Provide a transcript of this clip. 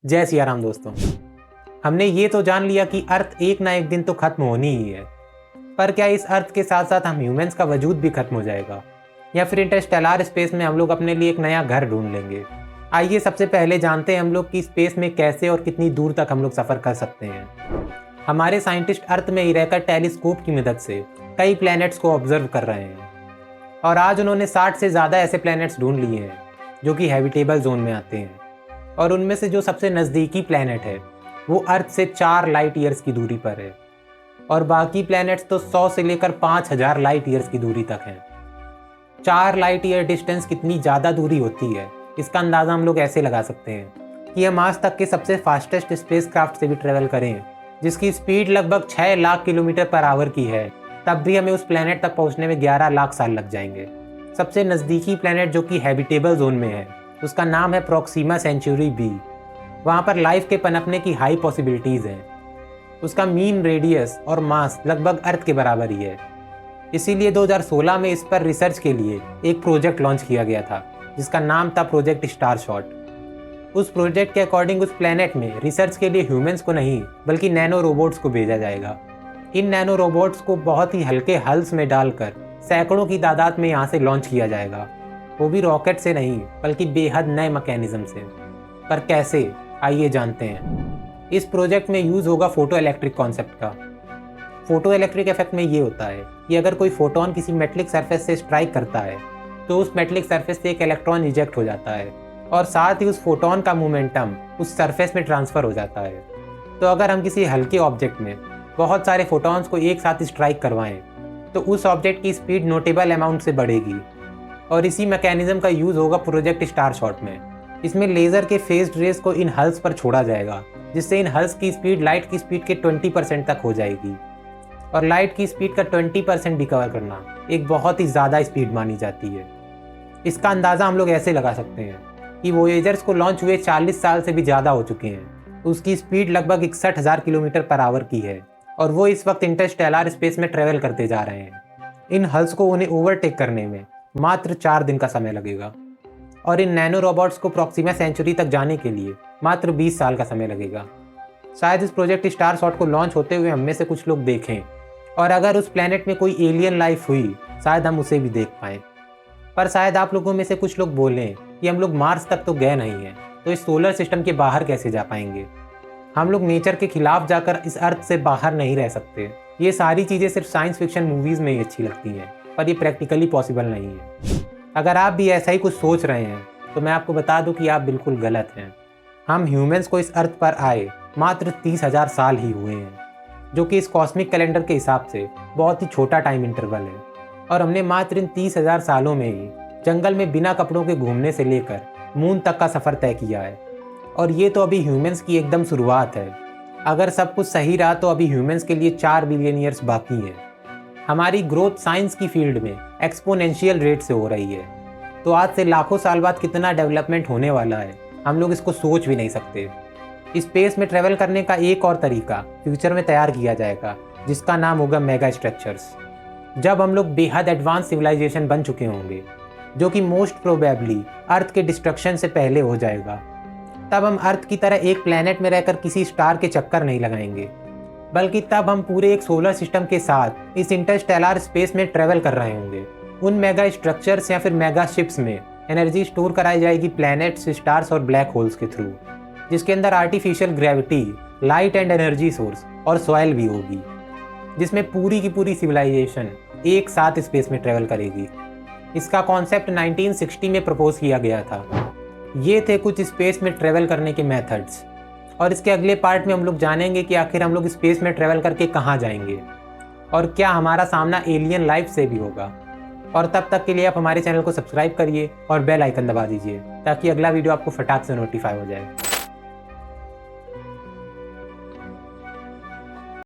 जय सिया राम दोस्तों। हमने ये तो जान लिया कि अर्थ एक ना एक दिन तो खत्म होनी ही है, पर क्या इस अर्थ के साथ साथ हम ह्यूमंस का वजूद भी खत्म हो जाएगा या फिर इंटरस्टेलर स्पेस में हम लोग अपने लिए एक नया घर ढूंढ लेंगे? आइए सबसे पहले जानते हैं हम लोग कि स्पेस में कैसे और कितनी दूर तक हम लोग सफ़र कर सकते हैं। हमारे साइंटिस्ट अर्थ में ही रहकर टेलीस्कोप की मदद से कई प्लैनेट्स को ऑब्जर्व कर रहे हैं और आज उन्होंने 60 से ज़्यादा ऐसे प्लैनेट्स ढूंढ लिए हैं जो कि हैबिटेबल जोन में आते हैं। और उनमें से जो सबसे नज़दीकी प्लैनेट है वो अर्थ से 4 लाइट ईयर्स की दूरी पर है और बाकी प्लैनेट्स तो 100 से लेकर 5000 लाइट ईयर्स की दूरी तक हैं। 4 लाइट ईयर डिस्टेंस कितनी ज़्यादा दूरी होती है इसका अंदाज़ा हम लोग ऐसे लगा सकते हैं कि हम आज तक के सबसे फास्टेस्ट स्पेसक्राफ्ट से भी ट्रेवल करें जिसकी स्पीड लगभग 6 लाख किलोमीटर पर आवर की है, तब भी हमें उस प्लैनेट तक पहुंचने में 11 लाख साल लग जाएंगे। सबसे नज़दीकी प्लैनेट जो कि हैबिटेबल जोन में है उसका नाम है प्रोक्सीमा सेंचुरी बी। वहाँ पर लाइफ के पनपने की हाई पॉसिबिलिटीज़ हैं। उसका मीन रेडियस और मास लगभग अर्थ के बराबर ही है। इसीलिए 2016 में इस पर रिसर्च के लिए एक प्रोजेक्ट लॉन्च किया गया था जिसका नाम था प्रोजेक्ट स्टारशॉट। उस प्रोजेक्ट के अकॉर्डिंग उस प्लैनेट में रिसर्च के लिए ह्यूमंस को नहीं बल्कि नैनो रोबोट्स को भेजा जाएगा। इन नैनो रोबोट्स को बहुत ही हल्के हल्स में डालकर सैकड़ों की तादाद में यहाँ से लॉन्च किया जाएगा, वो भी रॉकेट से नहीं बल्कि बेहद नए मैकेनिज्म से। पर कैसे, आइए जानते हैं। इस प्रोजेक्ट में यूज़ होगा फोटो इलेक्ट्रिक कॉन्सेप्ट का। फोटो इलेक्ट्रिक इफेक्ट में ये होता है कि अगर कोई फोटोन किसी मेटलिक सरफेस से स्ट्राइक करता है तो उस मेटलिक सरफेस से एक इलेक्ट्रॉन इजेक्ट हो जाता है और साथ ही उस फोटोन का मोमेंटम उस सरफेस में ट्रांसफ़र हो जाता है। तो अगर हम किसी हल्के ऑब्जेक्ट में बहुत सारे फोटॉन्स को एक साथ स्ट्राइक करवाएं तो उस ऑब्जेक्ट की स्पीड नोटेबल अमाउंट से बढ़ेगी और इसी मैकेनिज्म का यूज़ होगा प्रोजेक्ट स्टारशॉट में। इसमें लेज़र के फेज्ड रेस को इन हल्स पर छोड़ा जाएगा जिससे इन हल्स की स्पीड लाइट की स्पीड के 20% तक हो जाएगी और लाइट की स्पीड का 20% भी कवर करना एक बहुत ही ज़्यादा स्पीड मानी जाती है। इसका अंदाज़ा हम लोग ऐसे लगा सकते हैं कि वोयेजर्स को लॉन्च हुए 40 साल से भी ज़्यादा हो चुके हैं। उसकी स्पीड लगभग 61,000 किलोमीटर पर आवर की है और वो इस वक्त इंटरस्टेलर स्पेस में ट्रेवल करते जा रहे हैं। इन हल्स को उन्हें ओवरटेक करने में मात्र 4 दिन का समय लगेगा और इन नैनो रोबोट्स को प्रोक्सीमा सेंचुरी तक जाने के लिए मात्र 20 साल का समय लगेगा। शायद इस प्रोजेक्ट स्टारशॉट को लॉन्च होते हुए हम में से कुछ लोग देखें और अगर उस प्लैनेट में कोई एलियन लाइफ हुई शायद हम उसे भी देख पाएँ। पर शायद आप लोगों में से कुछ लोग बोलें कि हम लोग मार्स तक तो गए नहीं हैं, तो इस सोलर सिस्टम के बाहर कैसे जा पाएंगे? हम लोग नेचर के खिलाफ जाकर इस अर्थ से बाहर नहीं रह सकते। ये सारी चीज़ें सिर्फ साइंस फिक्शन मूवीज़ में ही अच्छी लगती हैं, पर ये प्रैक्टिकली पॉसिबल नहीं है। अगर आप भी ऐसा ही कुछ सोच रहे हैं तो मैं आपको बता दूं कि आप बिल्कुल गलत हैं। हम ह्यूमंस को इस अर्थ पर आए मात्र 30,000 साल ही हुए हैं, जो कि इस कॉस्मिक कैलेंडर के हिसाब से बहुत ही छोटा टाइम इंटरवल है। और हमने मात्र इन 30,000 सालों में ही जंगल में बिना कपड़ों के घूमने से लेकर मून तक का सफ़र तय किया है। और ये तो अभी ह्यूमंस की एकदम शुरुआत है। अगर सब कुछ सही रहा तो अभी ह्यूमंस के लिए 4 बिलियन ईयर्स बाकी हैं। हमारी ग्रोथ साइंस की फील्ड में एक्सपोनेंशियल रेट से हो रही है, तो आज से लाखों साल बाद कितना डेवलपमेंट होने वाला है हम लोग इसको सोच भी नहीं सकते। स्पेस में ट्रेवल करने का एक और तरीका फ्यूचर में तैयार किया जाएगा जिसका नाम होगा मेगा स्ट्रक्चर्स। जब हम लोग बेहद एडवांस सिविलाइजेशन बन चुके होंगे, जो कि मोस्ट प्रोबेबली अर्थ के डिस्ट्रक्शन से पहले हो जाएगा, तब हम अर्थ की तरह एक प्लैनेट में रहकर किसी स्टार के चक्कर नहीं लगाएंगे, बल्कि तब हम पूरे एक सोलर सिस्टम के साथ इस इंटरस्टेलर स्पेस में ट्रेवल कर रहे होंगे। उन मेगा स्ट्रक्चर्स या फिर मेगा शिप्स में एनर्जी स्टोर कराई जाएगी प्लैनेट्स, स्टार्स और ब्लैक होल्स के थ्रू, जिसके अंदर artificial gravity, light and energy source और सॉइल भी होगी, जिसमें पूरी की पूरी सिविलाइजेशन एक साथ स्पेस में ट्रेवल करेगी। इसका कॉन्सेप्ट 1960 में प्रपोज किया गया था। ये थे कुछ स्पेस में ट्रेवल करने के मेथड्स और इसके अगले पार्ट में हम लोग जानेंगे कि आखिर हम लोग स्पेस में ट्रेवल करके कहाँ जाएंगे और क्या हमारा सामना एलियन लाइफ से भी होगा। और तब तक के लिए आप हमारे चैनल को सब्सक्राइब करिए और बेल आइकन दबा दीजिए ताकि अगला वीडियो आपको फटाक से नोटिफाई हो जाए।